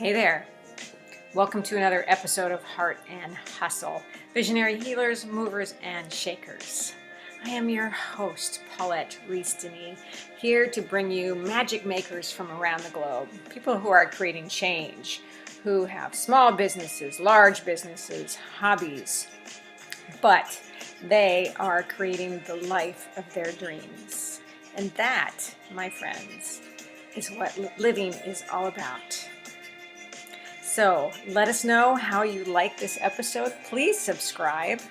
Hey there. Welcome to another episode of Heart and Hustle, Visionary Healers, Movers, and Shakers. I am your host, Paulette Rees-Denis, here to bring you magic makers from around the globe, people who are creating change, who have small businesses, large businesses, hobbies, but they are creating the life of their dreams. And that, my friends, is what living is all about. So let us know how you like this episode. Please subscribe,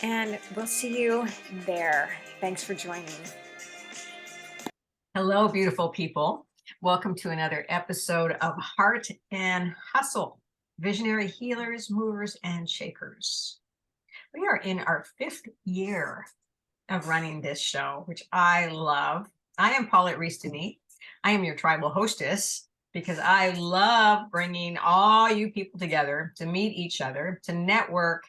and we'll see you there. Thanks for joining. Hello, beautiful people. Welcome to another episode of Heart and Hustle, Visionary Healers, Movers, and Shakers. We are in our 5th year of running this show, which I love. I am Paulette Rees-Denis. I am your tribal hostess, because I love bringing all you people together to meet each other, to network,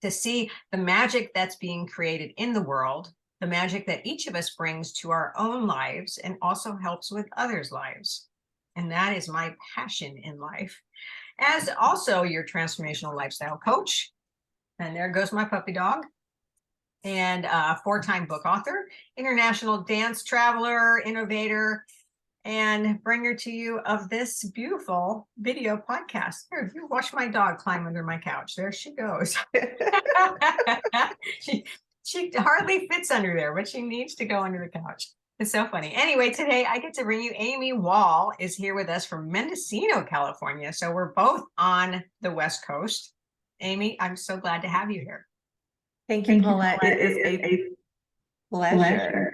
to see the magic that's being created in the world, the magic that each of us brings to our own lives and also helps with others' lives. And that is my passion in life. As also your transformational lifestyle coach. And there goes my puppy dog. And a 4-time book author, international dance traveler, innovator, and bringer to you of this beautiful video podcast. Here, you watch my dog climb under my couch. There she goes. she hardly fits under there, but she needs to go under the couch. It's so funny. Anyway, today I get to bring you Amy Wall is here with us from Mendocino, California. So we're both on the West Coast. Amy, I'm so glad to have you here. Thank you, Paulette. It is a pleasure.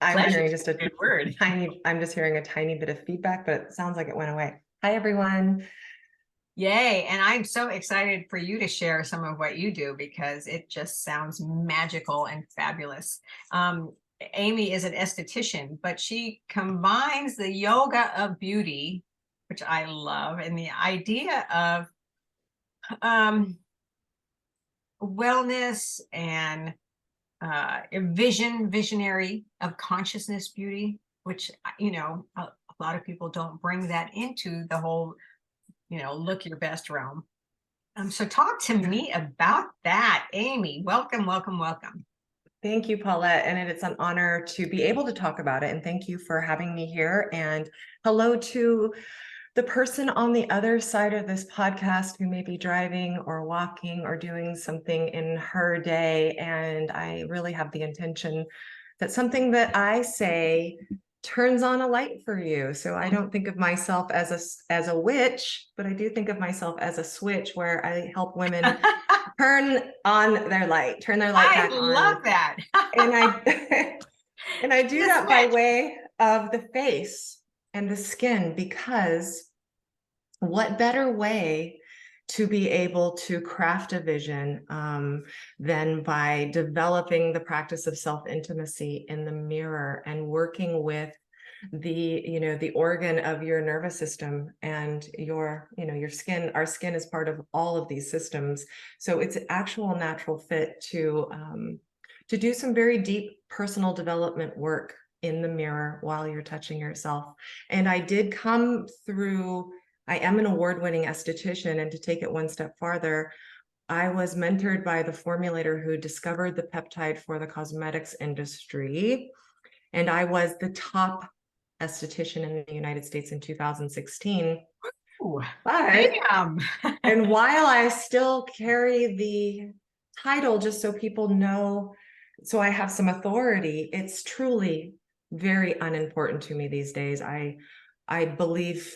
I'm hearing just a good word. I'm just hearing a tiny bit of feedback, but it sounds like it went away. Hi, everyone. Yay. And I'm so excited for you to share some of what you do because it just sounds magical and fabulous. Amy is an esthetician, but she combines the yoga of beauty, which I love, and the idea of wellness and visionary of consciousness beauty, which, a lot of people don't bring that into the whole, look your best realm. So talk to me about that, Amy. Welcome, welcome, welcome. Thank you, Paulette. And it's an honor to be able to talk about it. And thank you for having me here. And hello to the person on the other side of this podcast who may be driving or walking or doing something in her day. And I really have the intention that something that I say turns on a light for you. So I don't think of myself as a witch, but I do think of myself as a switch where I help women turn on their light, turn their light back on. I love that. And I do that by way of the face and the skin, because what better way to be able to craft a vision than by developing the practice of self-intimacy in the mirror and working with the organ of your nervous system and your skin. Our skin is part of all of these systems. So it's an actual natural fit to do some very deep personal development work in the mirror while you're touching yourself. And I am an award-winning esthetician, and to take it one step farther, I was mentored by the formulator who discovered the peptide for the cosmetics industry, and I was the top esthetician in the United States in 2016. Ooh, and while I still carry the title, just so people know, so I have some authority, it's truly very unimportant to me these days. I believe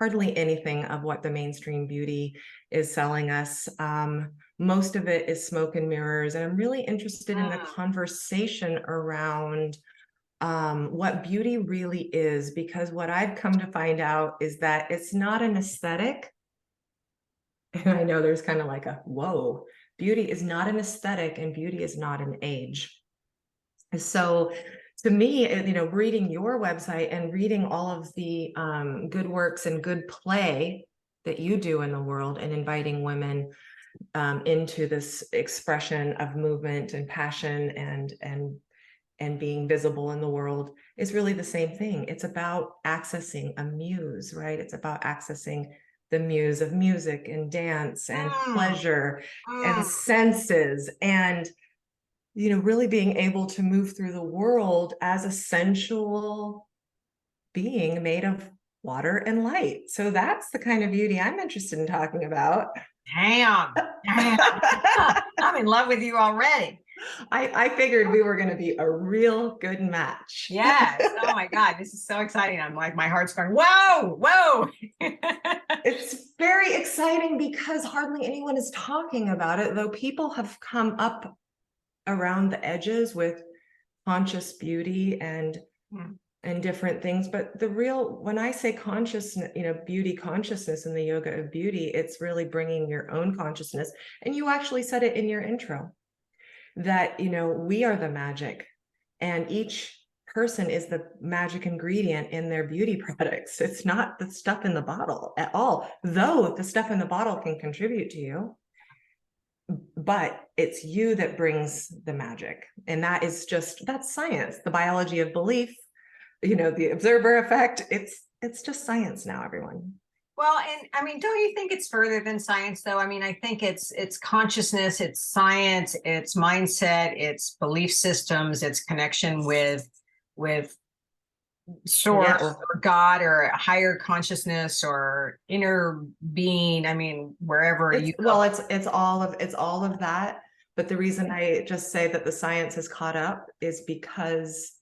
hardly anything of what the mainstream beauty is selling us. Most of it is smoke and mirrors. And I'm really interested in the conversation around what beauty really is, because what I've come to find out is that it's not an aesthetic. And I know there's kind of like a, whoa, beauty is not an aesthetic and beauty is not an age. So to me, reading your website and reading all of the good works and good play that you do in the world and inviting women into this expression of movement and passion and and being visible in the world is really the same thing. It's about accessing a muse, right? It's about accessing the muse of music and dance and Mm, pleasure and mm. senses, and really being able to move through the world as a sensual being made of water and light. So that's the kind of beauty I'm interested in talking about. Damn. Damn. I'm in love with you already. I figured we were going to be a real good match. Yes. Oh my God. This is so exciting. I'm like, my heart's going, whoa, whoa. It's very exciting because hardly anyone is talking about it, though people have come up around the edges with conscious beauty and Hmm. different things. But when I say consciousness, beauty consciousness in the yoga of beauty, it's really bringing your own consciousness. And you actually said it in your intro that, we are the magic, and each person is the magic ingredient in their beauty products. It's not the stuff in the bottle at all, though the stuff in the bottle can contribute to you, but it's you that brings the magic. And that's science, the biology of belief, the observer effect. It's just science now, everyone. Well, and I mean, don't you think it's further than science, though? I mean, I think it's consciousness, it's science, it's mindset, it's belief systems, it's connection with source Yeah, or God or a higher consciousness or inner being. I mean, wherever you go. it's all of that. But the reason I just say that the science has caught up is because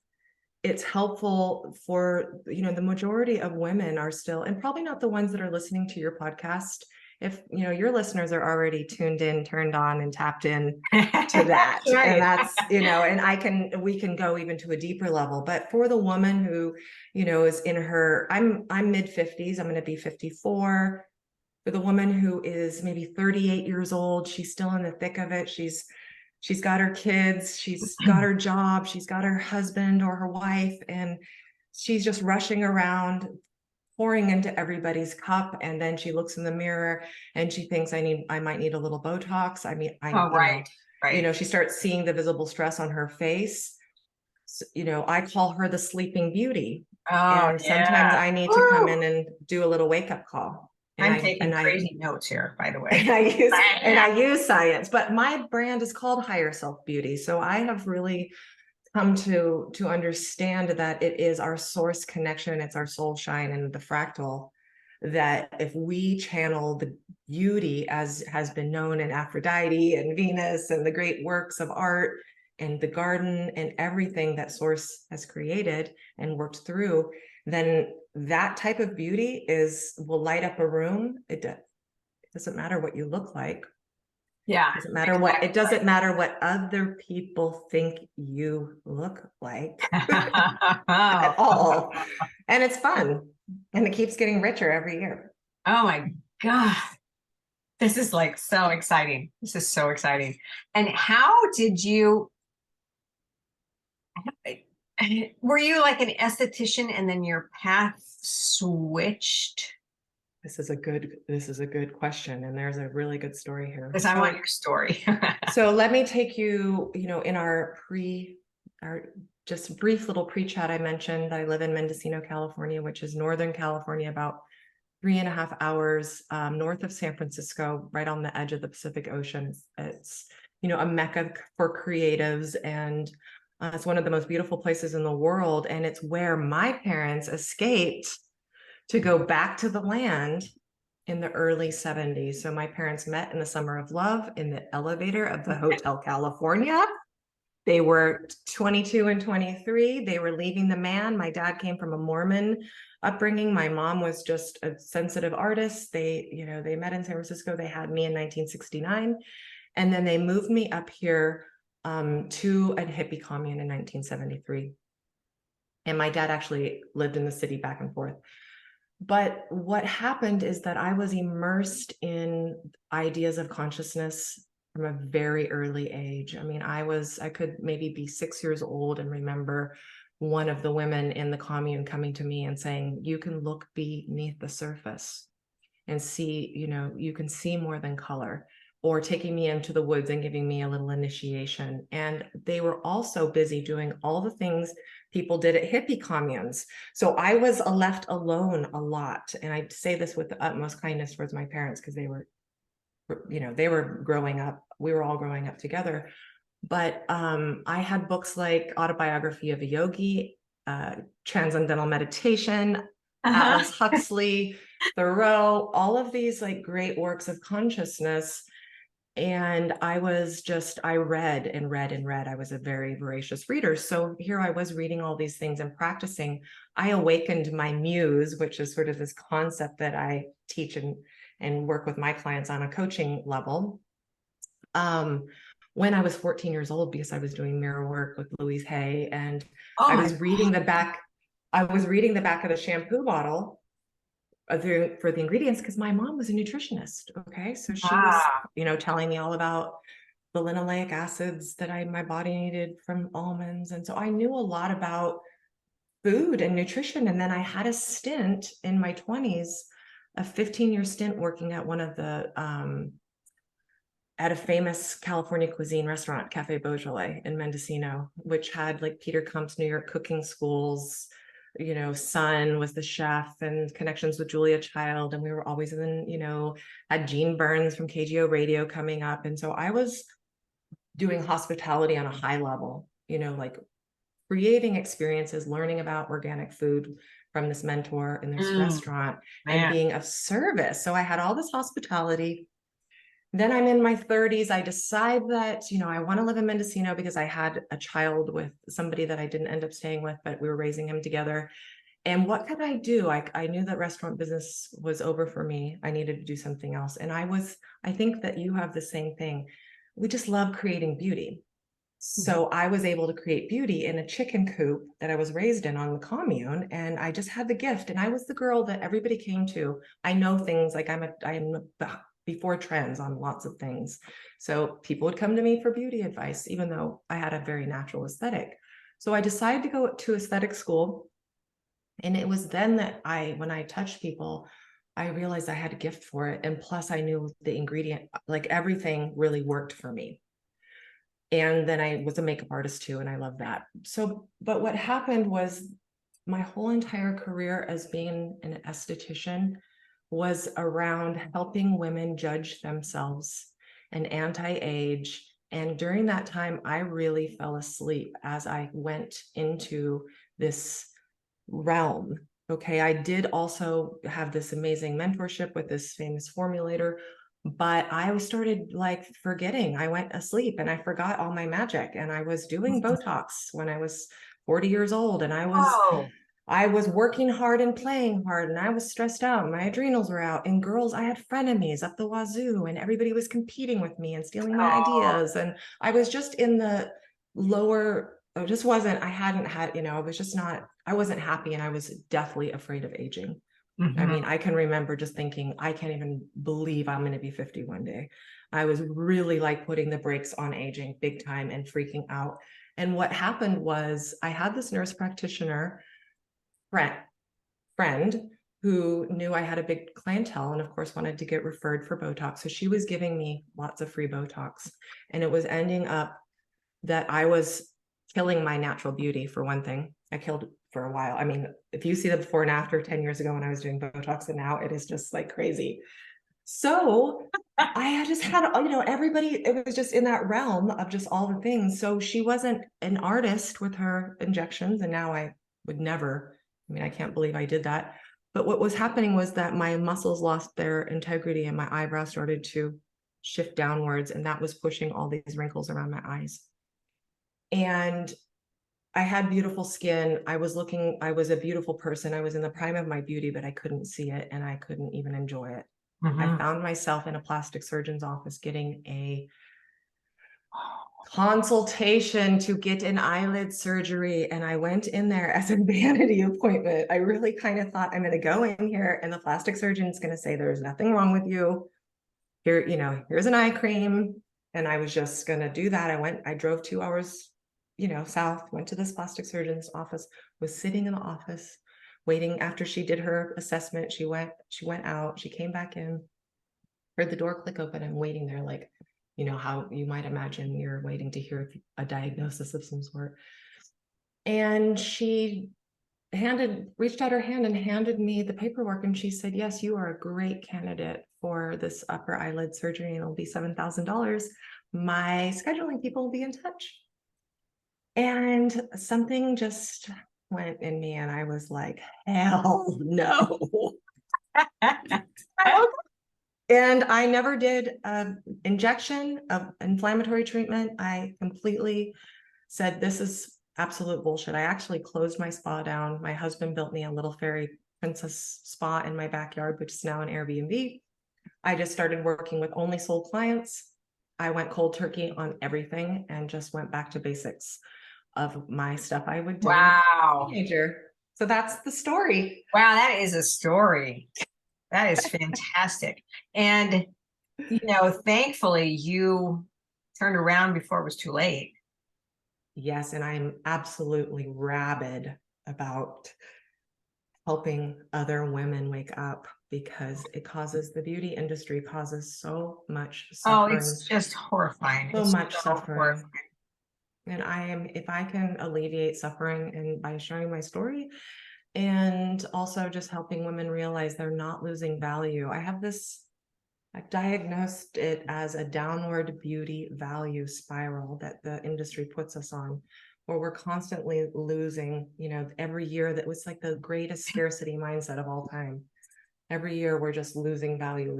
it's helpful for, the majority of women are still, and probably not the ones that are listening to your podcast. If, your listeners are already tuned in, turned on, and tapped in to that. That's right. And that's, and we can go even to a deeper level. But for the woman who, is in her, I'm mid-50s, I'm going to be 54. For the woman who is maybe 38 years old, she's still in the thick of it. She's got her kids, she's got her job, she's got her husband or her wife, and she's just rushing around, pouring into everybody's cup. And then she looks in the mirror and she thinks, I might need a little Botox. I mean, Oh, right, right. she starts seeing the visible stress on her face. So, I call her the sleeping beauty. Oh, And sometimes yeah. I need to come Woo! in and do a little wake up call. And I'm I, taking and I, crazy notes here, by the way. and I use science, but my brand is called Higher Self Beauty. So I have really come to understand that it is our source connection, it's our soul shine and the fractal, that if we channel the beauty as has been known in Aphrodite and Venus and the great works of art and the garden and everything that source has created and worked through, then that type of beauty will light up a room. It doesn't matter what you look like. Yeah. It doesn't matter what other people think you look like at all. And it's fun. And it keeps getting richer every year. Oh my God. This is like so exciting. This is so exciting. And how did you, were you like an esthetician and then your path switched? This is a good question. And there's a really good story here. Because I want your story. So let me take you, in our just brief little pre-chat, I mentioned I live in Mendocino, California, which is Northern California, about 3.5 hours north of San Francisco, right on the edge of the Pacific Ocean. It's a mecca for creatives, and it's one of the most beautiful places in the world. And it's where my parents escaped to go back to the land in the early 70s. So my parents met in the summer of love in the elevator of the Hotel California. They were 22 and 23. They were leaving the man. My dad came from a Mormon upbringing. My mom was just a sensitive artist. They met in San Francisco. They had me in 1969. And then they moved me up here to a hippie commune in 1973. And my dad actually lived in the city back and forth. But what happened is that I was immersed in ideas of consciousness from a very early age. I mean, I could maybe be 6 years old and remember one of the women in the commune coming to me and saying, you can look beneath the surface and see, you can see more than color. or taking me into the woods and giving me a little initiation. And they were also busy doing all the things people did at hippie communes. So I was left alone a lot. And I say this with the utmost kindness towards my parents, because they were, they were growing up. We were all growing up together. But I had books like Autobiography of a Yogi, Transcendental Meditation, Atlas Huxley, Thoreau, all of these like great works of consciousness. And I read and read and read. I was a very voracious reader. So here I was reading all these things and practicing. I awakened my muse, which is sort of this concept that I teach and work with my clients on a coaching level. When I was 14 years old, because I was doing mirror work with Louise Hay, and I was reading the back of the shampoo bottle for the ingredients, because my mom was a nutritionist. Okay. So she was, telling me all about the linoleic acids that my body needed from almonds. And so I knew a lot about food and nutrition. And then I had a stint in my 20s, a 15-year stint working at one of the, at a famous California cuisine restaurant, Cafe Beaujolais in Mendocino, which had like Peter Kump's New York cooking schools. Son was the chef, and connections with Julia Child. And we were always had Gene Burns from KGO Radio coming up. And so I was doing hospitality on a high level, like creating experiences, learning about organic food from this mentor in this restaurant, and being of service. So I had all this hospitality. Then I'm in my 30s. I decide that, I want to live in Mendocino because I had a child with somebody that I didn't end up staying with, but we were raising him together. And what could I do? I knew that restaurant business was over for me. I needed to do something else. And I think that you have the same thing. We just love creating beauty. So I was able to create beauty in a chicken coop that I was raised in on the commune. And I just had the gift. And I was the girl that everybody came to. I know things like I'm before trends on lots of things. So people would come to me for beauty advice, even though I had a very natural aesthetic. So I decided to go to aesthetic school. And it was then that when I touched people, I realized I had a gift for it. And plus I knew the ingredient, like everything really worked for me. And then I was a makeup artist too, and I love that. So, but what happened was my whole entire career as being an esthetician was around helping women judge themselves and anti-age. And during that time, I really fell asleep as I went into this realm. Okay, I did also have this amazing mentorship with this famous formulator, but I started like forgetting. I went asleep and I forgot all my magic. And I was doing Botox when I was 40 years old, and I was working hard and playing hard, and I was stressed out. My adrenals were out, and girls, I had frenemies up the wazoo, and everybody was competing with me and stealing my ideas. And I was just in the lower, I wasn't I wasn't happy, and I was deathly afraid of aging. I mean, I can remember just thinking, I can't even believe I'm going to be 50 one day. I was really like putting the brakes on aging big time and freaking out. And what happened was I had this nurse practitioner friend who knew I had a big clientele, and of course wanted to get referred for Botox. So she was giving me lots of free Botox, and it was ending up that I was killing my natural beauty. For one thing, I killed for a while. I mean, if you see the before and after 10 years ago when I was doing Botox, and now it is just like crazy. So I just had, everybody, it was just in that realm of just all the things. So she wasn't an artist with her injections, and now I would never, I can't believe I did that. But what was happening was that my muscles lost their integrity and my eyebrows started to shift downwards, and that was pushing all these wrinkles around my eyes. And I had beautiful skin. I was a beautiful person. I was in the prime of my beauty, but I couldn't see it, and I couldn't even enjoy it. I found myself in a plastic surgeon's office getting a consultation to get an eyelid surgery. And I went in there as a vanity appointment. I really kind of thought, I'm going to go in here and the plastic surgeon's going to say, there's nothing wrong with you. Here, here's an eye cream. And I was just going to do that. I drove 2 hours, south, went to this plastic surgeon's office, was sitting in the office waiting. After she did her assessment, she went out, she came back in. heard the door click open. I'm waiting there, like, you know, how you might imagine you're waiting to hear a diagnosis of some sort. And she reached out her hand and handed me the paperwork. And she said, yes, you are a great candidate for this upper eyelid surgery, and it'll be $7,000. My scheduling people will be in touch. And something just went in me, and I was like, hell no. And I never did an injection of inflammatory treatment. I completely said, this is absolute bullshit. I actually closed my spa down. My husband built me a little fairy princess spa in my backyard, which is now an Airbnb. I just started working with only sold clients. I went cold turkey on everything and just went back to basics of my stuff I would do. Wow. Teenager. So that's the story. Wow, that is a story. That is fantastic. And, you know, thankfully you turned around before it was too late. Yes, and I'm absolutely rabid about helping other women wake up, because the beauty industry causes so much suffering. Oh, it's just horrifying. So It's much so suffering. horrifying. And if I can alleviate suffering and by sharing my story, and also just helping women realize they're not losing value. I've diagnosed it as a downward beauty value spiral that the industry puts us on, where we're constantly losing, you know, every year. That was like the greatest scarcity mindset of all time. Every year we're just losing value.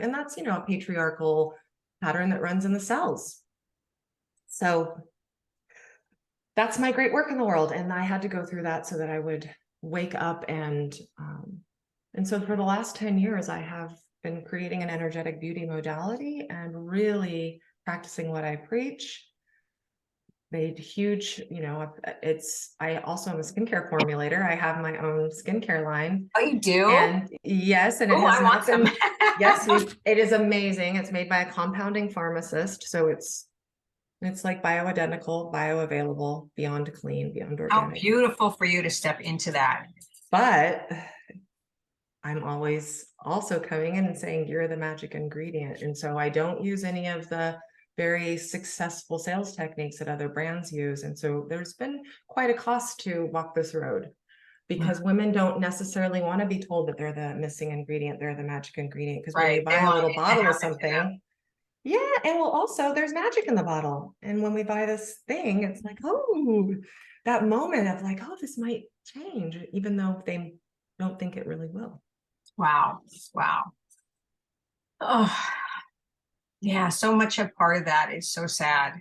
And that's, you know, a patriarchal pattern that runs in the cells. So that's my great work in the world. And I had to go through that so that I would wake up. And so for the last 10 years, I have been creating an energetic beauty modality and really practicing what I preach. Made huge, you know, I also am a skincare formulator. I have my own skincare line. Oh, you do? And yes, and it Oh, has I not want been, some. yes, it is amazing. It's made by a compounding pharmacist. So it's like bioidentical, bioavailable, beyond clean, beyond How organic. beautiful for you to step into that. But I'm always also coming in and saying, you're the magic ingredient. And so I don't use any of the very successful sales techniques that other brands use. And so there's been quite a cost to walk this road, because women don't necessarily want to be told that they're the missing ingredient, they're the magic ingredient. Because when Right. you buy They a want little it to bottle of happen to them. something, yeah, and well, also there's magic in the bottle. And when we buy this thing, it's like, oh, that moment of like, oh, this might change, even though they don't think it really will. Wow. Wow. Oh, yeah. So much a part of that is so sad.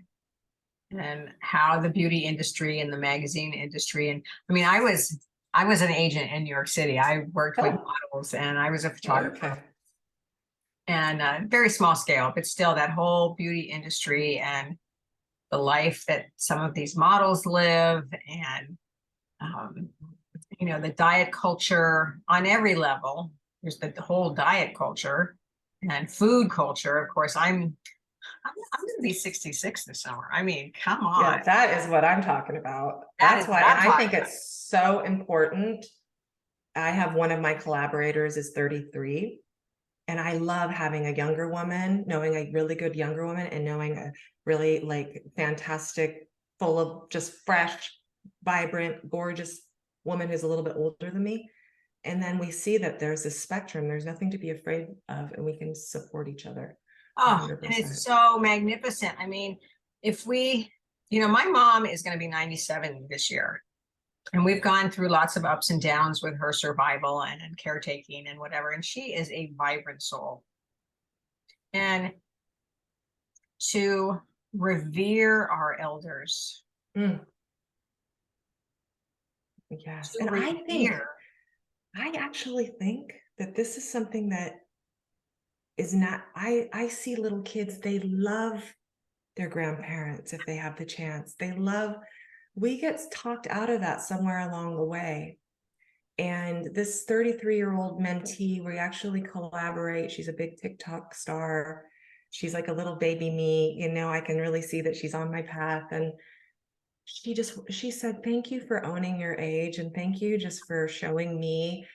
And how the beauty industry and the magazine industry. And I mean, I was an agent in New York City. I worked with models and I was a photographer. Okay. And very small scale, but still that whole beauty industry and the life that some of these models live, and you know, the diet culture on every level. There's the whole diet culture and food culture. Of course, I'm going to be 66 this summer. I mean, come on. Yeah, that is what I'm talking about. That That's is why, what I'm and I think talking it's so important. I have one of my collaborators is 33. And I love having a younger woman, knowing a really good younger woman, and knowing a really like fantastic, full of just fresh, vibrant, gorgeous woman who's a little bit older than me. And then we see that there's this spectrum. There's nothing to be afraid of, and we can support each other. Oh, 100%. and it's so magnificent. I mean, if we, you know, my mom is going to be 97 this year. And we've gone through lots of ups and downs with her survival and caretaking and whatever. And she is a vibrant soul. And to revere our elders. Yes. And I actually think that this is something that is not, I see little kids, they love their grandparents if they have the chance. We get talked out of that somewhere along the way. And this 33-year-old mentee, we actually collaborate. She's a big TikTok star. She's like a little baby me, you know, I can really see that she's on my path. And she said, thank you for owning your age. And thank you just for showing me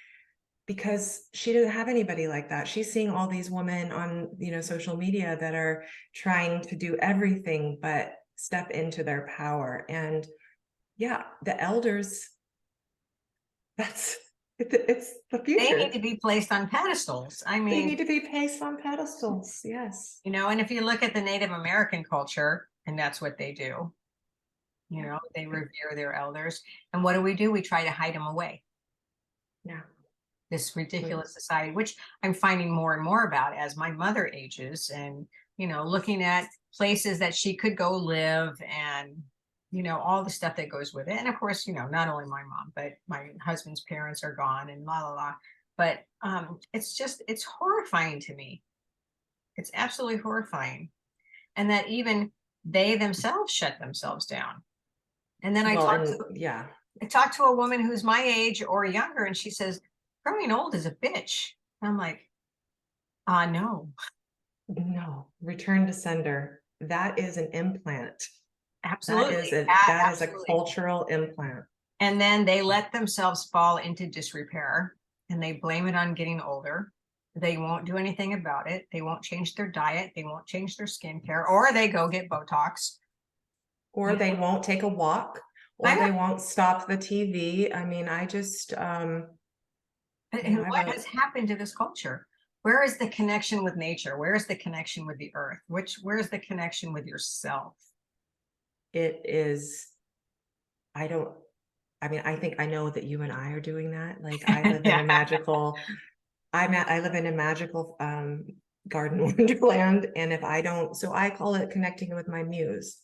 because she doesn't have anybody like that. She's seeing all these women on, social media that are trying to do everything but step into their power. And yeah, the elders, it's the They need future. to be placed on pedestals. I They mean, need to be placed on pedestals. Yes. and if you look at the Native American culture, and that's what they do, they revere their elders. And what do? We try to hide them away. Yeah. This ridiculous society, which I'm finding more and more about as my mother ages, and looking at places that she could go live, and all the stuff that goes with it. And of course, not only my mom, but my husband's parents are gone, and la la la. But it's horrifying to me. It's absolutely horrifying. And that even they themselves shut themselves down. And then yeah. I talked to a woman who's my age or younger, and she says, growing old is a bitch. And I'm like, no. No, return to sender. That is an implant. Absolutely. That is a Absolutely. cultural implant. And then they let themselves fall into disrepair, and they blame it on getting older. They won't do anything about it. They won't change their diet. They won't change their skincare, or they go get Botox. Or they won't take a walk, or they won't stop the TV. I mean, I just, And what has happened to this culture? Where is the connection with nature? Where is the connection with the earth? Where's the connection with yourself? It is, I think I know that you and I are doing that. Like I live in a magical, I live in a magical garden wonderland. And if I don't, so I call it connecting with my muse.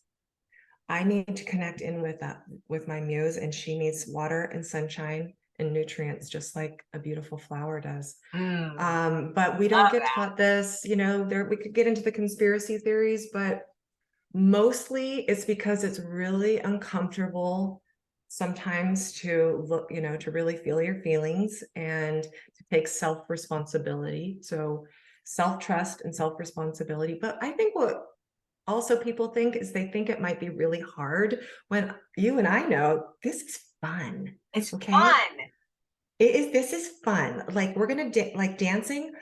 I need to connect in with my muse, and she needs water and sunshine and nutrients, just like a beautiful flower does. But we don't get taught this, we could get into the conspiracy theories, but mostly it's because it's really uncomfortable sometimes to look, to really feel your feelings and to take self-responsibility. So self-trust and self-responsibility. But I think what also people think is they think it might be really hard, when you and I know this is fun. It's fun. This is fun. Like we're going to like dancing.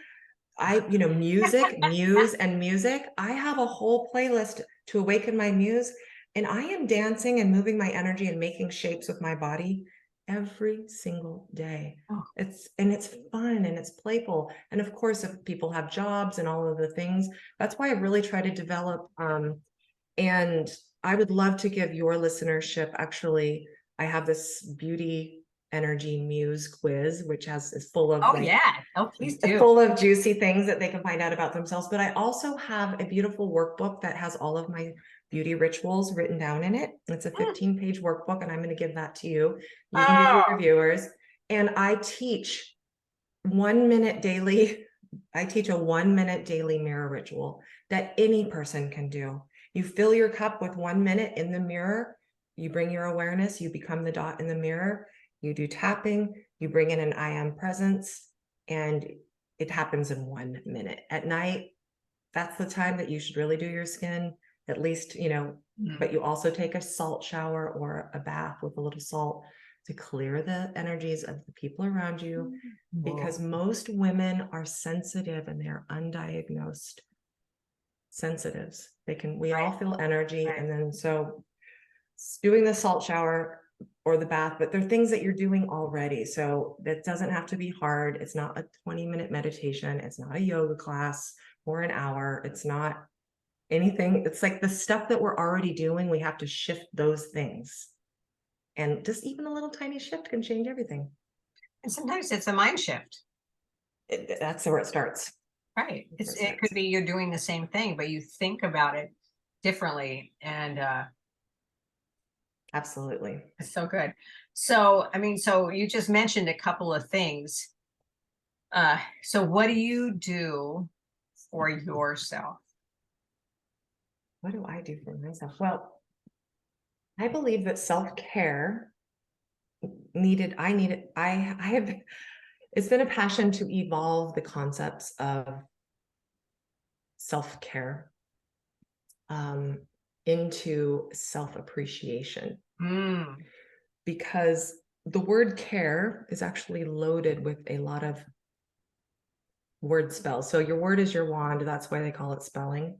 Music, muse and music. I have a whole playlist to awaken my muse, and I am dancing and moving my energy and making shapes with my body every single day. It's fun and it's playful. And of course, if people have jobs and all of the things, that's why I really try to develop. And I would love to give your listenership, actually, I have this beauty energy muse quiz, which is full of please do. full of juicy things that they can find out about themselves. But I also have a beautiful workbook that has all of my beauty rituals written down in it. It's a 15-page workbook, and I'm going to give that to you. You can give your viewers. And I teach 1 minute daily. I teach a 1 minute daily mirror ritual that any person can do. You fill your cup with 1 minute in the mirror. You bring your awareness. You become the dot in the mirror. You do tapping. You bring in an I am presence, and it happens in 1 minute. At night, that's the time that you should really do your skin, at least, but you also take a salt shower or a bath with a little salt to clear the energies of the people around you, because most women are sensitive and they're undiagnosed sensitives. We all feel energy. And then so doing the salt shower or the bath, but they're things that you're doing already. So that doesn't have to be hard. It's not a 20-minute meditation. It's not a yoga class for an hour. It's not anything. It's like the stuff that we're already doing. We have to shift those things. And just even a little tiny shift can change everything. And sometimes it's a mind shift. That's where it starts. Right. It could be you're doing the same thing, but you think about it differently. And absolutely. It's so good. So, so you just mentioned a couple of things. So what do you do for yourself? What do I do for myself? Well, I believe that self-care it's been a passion to evolve the concepts of self-care into self-appreciation. Because the word care is actually loaded with a lot of word spells. So your word is your wand. That's why they call it spelling.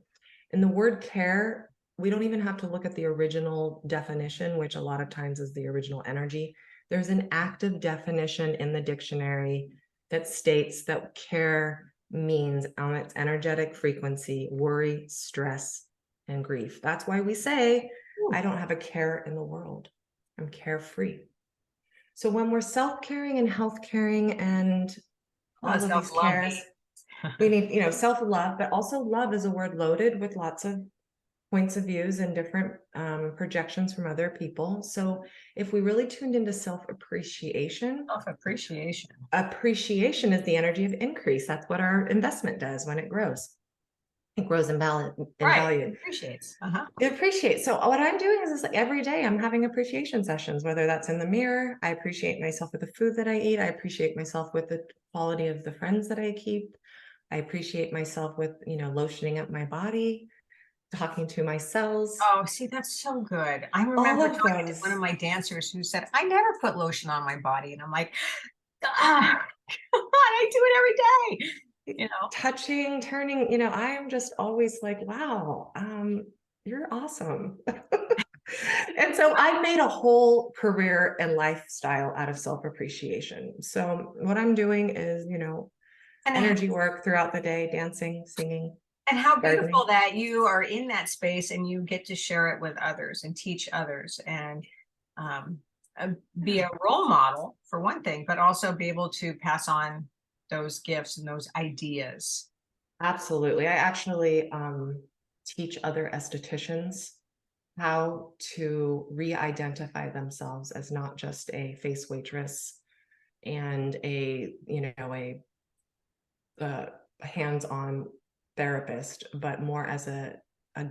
And the word care, we don't even have to look at the original definition, which a lot of times is the original energy. There's an active definition in the dictionary that states that care means on its energetic frequency, worry, stress, and grief. That's why we say, I don't have a care in the world. I'm carefree. So when we're self-caring and health-caring and all of these Self-love. cares, we need, self-love, but also love is a word loaded with lots of points of views and different projections from other people. So if we really tuned into self-appreciation, appreciation is the energy of increase. That's what our investment does when it grows. It grows in value. It appreciates. It appreciates. So what I'm doing is like every day I'm having appreciation sessions, whether that's in the mirror. I appreciate myself with the food that I eat. I appreciate myself with the quality of the friends that I keep. I appreciate myself with, lotioning up my body, talking to my cells. Oh, see, that's so good. I remember talking to one of my dancers who said, I never put lotion on my body. And I'm like, ah, God, I do it every day. Touching, turning, I am just always like, wow, you're awesome. And so I made a whole career and lifestyle out of self-appreciation. So what I'm doing is, energy work throughout the day, dancing, singing. And how beautiful that you are in that space and you get to share it with others and teach others and be a role model for one thing, but also be able to pass on those gifts and those ideas. Absolutely. I actually teach other estheticians how to re-identify themselves as not just a face waitress and a hands-on therapist, but more as a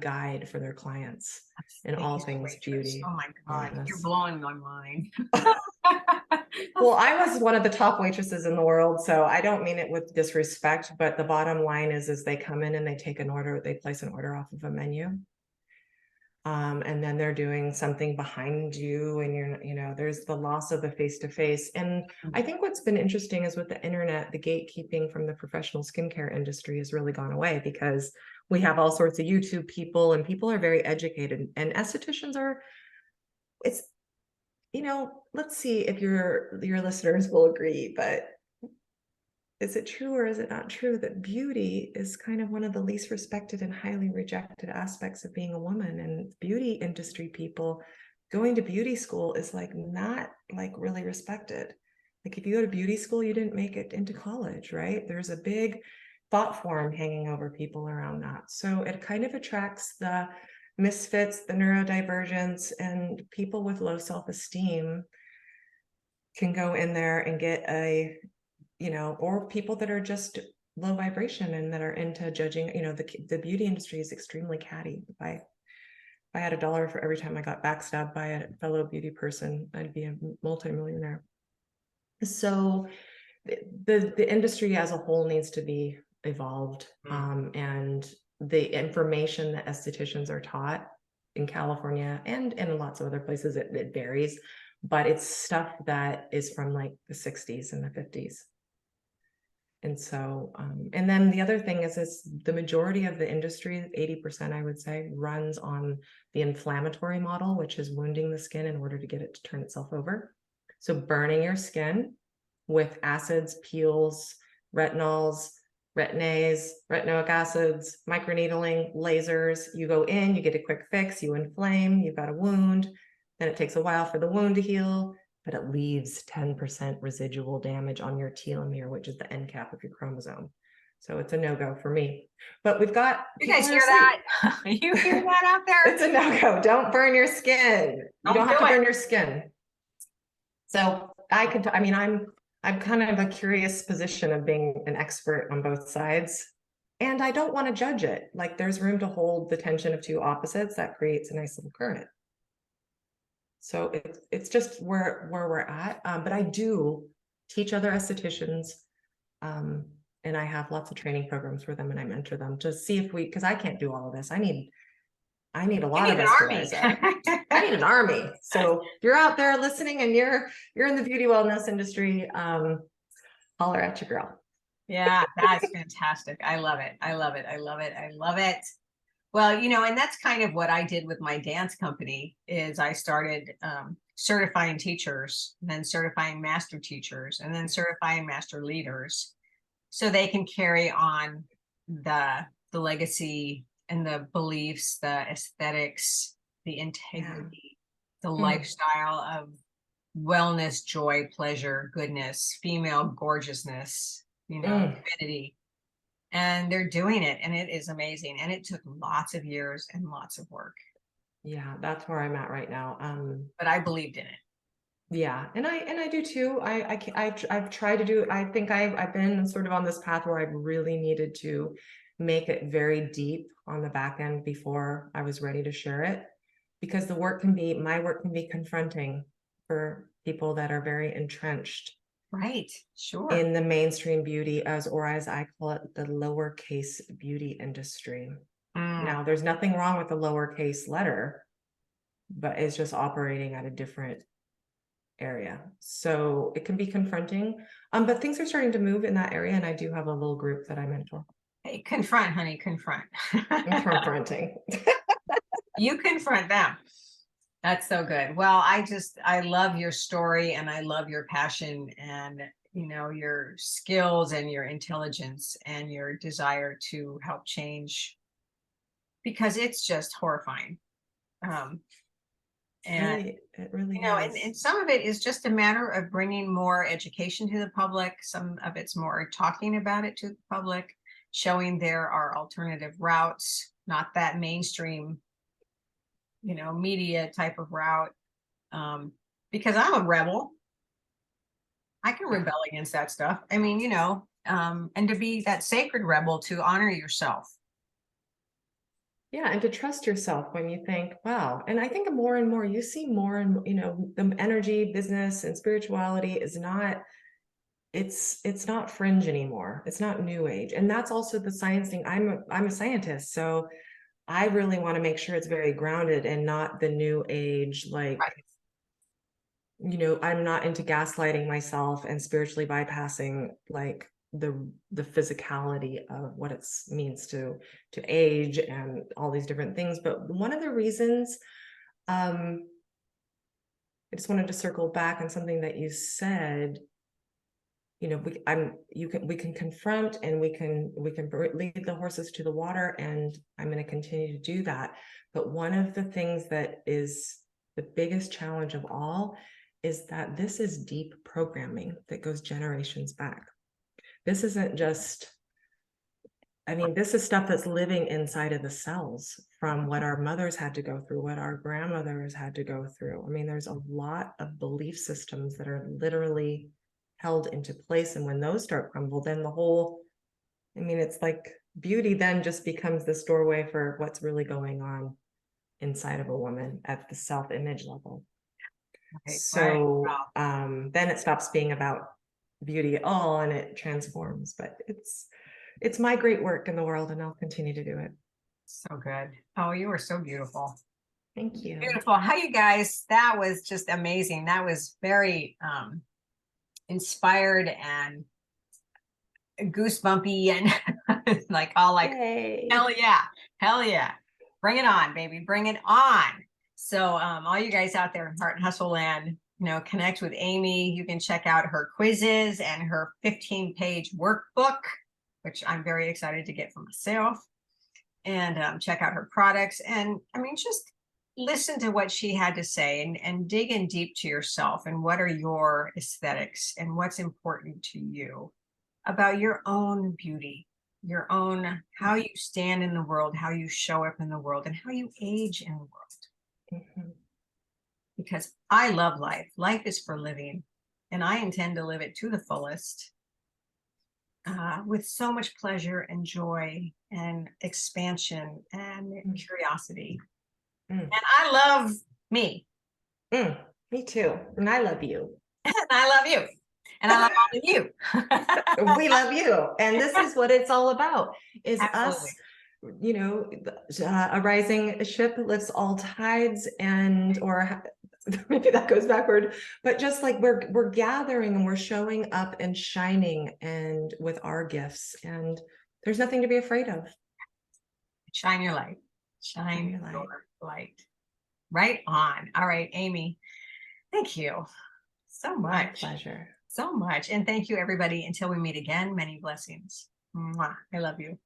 guide for their clients in all things beauty. Oh my God, you're blowing my mind. Well, I was one of the top waitresses in the world, so I don't mean it with disrespect, but the bottom line is they come in and they take an order, they place an order off of a menu. And then they're doing something behind you and there's the loss of the face-to-face. And I think what's been interesting is with the internet, the gatekeeping from the professional skincare industry has really gone away because we have all sorts of YouTube people and people are very educated and estheticians are, let's see if your listeners will agree, but is it true or is it not true that beauty is kind of one of the least respected and highly rejected aspects of being a woman? And beauty industry people going to beauty school is like not like really respected. Like if you go to beauty school, you didn't make it into college, right? There's a big thought form hanging over people around that. So it kind of attracts the misfits, the neurodivergents, and people with low self-esteem can go in there and get or people that are just low vibration and that are into judging, the beauty industry is extremely catty. If I had $1 for every time I got backstabbed by a fellow beauty person, I'd be a multimillionaire. So the industry as a whole needs to be evolved. And the information that estheticians are taught in California and in lots of other places, it varies, but it's stuff that is from like the 60s and the 50s. And so, and then the other thing is the majority of the industry, 80%, I would say, runs on the inflammatory model, which is wounding the skin in order to get it to turn itself over. So burning your skin with acids, peels, retinols, retin-As, retinoic acids, microneedling, lasers. You go in, you get a quick fix, you inflame, you've got a wound, then it takes a while for the wound to heal, but it leaves 10% residual damage on your telomere, which is the end cap of your chromosome. So it's a no-go for me. But we've got... You guys hear that? You hear that out there? It's a no-go. Don't burn your skin. You don't have to burn your skin. So I'm kind of a curious position of being an expert on both sides. And I don't want to judge it. Like there's room to hold the tension of two opposites that creates a nice little current. So it's just where we're at. But I do teach other estheticians, and I have lots of training programs for them, and I mentor them to see if because I can't do all of this. I need I need a You lot need of an us to army. rise up. I need an army. So if you're out there listening and you're in the beauty wellness industry, holler at your girl. Yeah, that's fantastic. I love it. I love it. I love it. I love it. Well, and that's kind of what I did with my dance company is I started certifying teachers, and then certifying master teachers, and then certifying master leaders, so they can carry on the legacy and the beliefs, the aesthetics, the integrity, the lifestyle of wellness, joy, pleasure, goodness, female gorgeousness, divinity. And they're doing it, and it is amazing. And it took lots of years and lots of work. Yeah, that's where I'm at right now. But I believed in it. Yeah, and I do too. I've tried to do. I think I've been sort of on this path where I've really needed to make it very deep on the back end before I was ready to share it, because my work can be confronting for people that are very entrenched, Right, sure. in the mainstream beauty, or as I call it, the lowercase beauty industry. Now, there's nothing wrong with the lowercase letter, but it's just operating at a different area. So it can be confronting, but things are starting to move in that area. And I do have a little group that I mentor. Hey, confront, honey, confront. I'm confronting. You confront them. That's so good. Well, I love your story, and I love your passion, and your skills and your intelligence and your desire to help change, because it's just horrifying. And It really and some of it is just a matter of bringing more education to the public. Some of it's more talking about it to the public, showing there are alternative routes, not that mainstream, media type of route. Because I'm a rebel. I can rebel against that stuff. I mean, and to be that sacred rebel, to honor yourself. Yeah, and to trust yourself when you think, wow. And I think more and more you see more and the energy business and spirituality is not, it's not fringe anymore. It's not new age. And that's also the science thing. I'm a scientist, so I really want to make sure it's very grounded and not the new age, like, I'm not into gaslighting myself and spiritually bypassing like the physicality of what it means to age and all these different things. But one of the reasons, I just wanted to circle back on something that you said. We can confront, and we can lead the horses to the water, and I'm going to continue to do that. But one of the things that is the biggest challenge of all is that this is deep programming that goes generations back. This isn't just, this is stuff that's living inside of the cells from what our mothers had to go through, what our grandmothers had to go through. There's a lot of belief systems that are literally held into place. And when those start crumble, then the whole, it's like beauty then just becomes this doorway for what's really going on inside of a woman at the self-image level. Okay, so right. Wow. Then it stops being about beauty at all, and it transforms. But it's my great work in the world, and I'll continue to do it. So good. Oh, you are so beautiful. Thank you. Beautiful. Hi, you guys. That was just amazing. That was very inspired and goosebumpy and like all like, Yay. hell yeah, bring it on, baby, bring it on. So all you guys out there in Heart and Hustle land, connect with Amy. You can check out her quizzes and her 15-page workbook, which I'm very excited to get for myself, and check out her products. And just listen to what she had to say, and dig in deep to yourself, and what are your aesthetics and what's important to you about your own beauty, your own, how you stand in the world, how you show up in the world, and how you age in the world. Because I love life. Life is for living, and I intend to live it to the fullest, with so much pleasure and joy and expansion and curiosity. And I love me. Me too. And I love you. And I love you. And I love all of you. We love you. And this is what it's all about, is Absolutely. us you know, a rising ship lifts all tides, and or maybe that goes backward, but just like we're gathering and we're showing up and shining and with our gifts, and there's nothing to be afraid of. Shine your light. Shine your light. Right on. All right, Amy. Thank you so My much. pleasure. So much. And thank you, everybody. Until we meet again, many blessings. Mwah. I love you.